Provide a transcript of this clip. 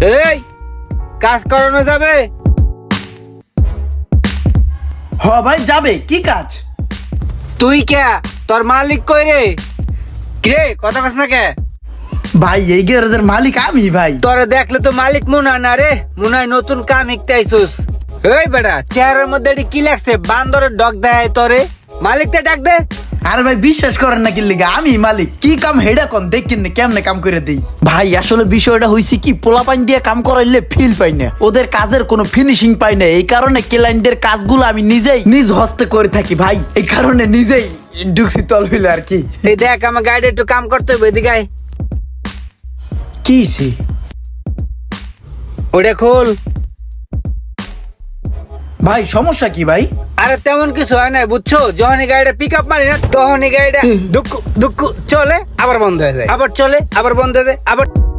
এই কাজ করানো যাবে? হ ভাই যাবে, কি কাজ? তুই কে? তোর মালিক কই রে? কে কথা কস না কে? ভাই এই গ্যারেজের মালিক আমি ভাই। তোরে দেখলে তো মালিক মনে হয় না রে, মনে হয় নতুন কাম শিখতে আইসুস। এই বেটা, চেহারার মধ্যে এটি কি লাগছে? বান্দরের ডগ দেয় তোরে। মালিকটা ডাক দে। আরে ভাই বিশ্বাস করেন না কি লিগা, আমি মালিক। কি কাম হেডা কোন দেখেন না কেমনে কাম করে দেই। ভাই আসলে বিষয়টা হইছে কি, পোলাপাইন দিয়ে কাম করাইলে ফিল পাই না, ওদের কাজের কোনো ফিনিশিং পাই না। এই কারণে ক্লায়েন্টের কাজগুলো আমি নিজেই নিজ হস্তে করে থাকি ভাই। এই কারণে নিজেই ঢুকছি তল হইলে আর কি। এই দেখ আমার গাড়ি একটু কাম করতে হবে, এদিকে আয়। কি হইছে? ওটা খোল। ভাই সমস্যা কি ভাই? আরে তেমন কিছু হয় না, বুঝছো? যখনই গাড়িটা পিক আপ মারি না, তখনই গাড়িটা দুক্কু দুক্কু চলে, আবার বন্ধ হয়ে যায়, আবার চলে, আবার বন্ধ হয়ে যায়, আবার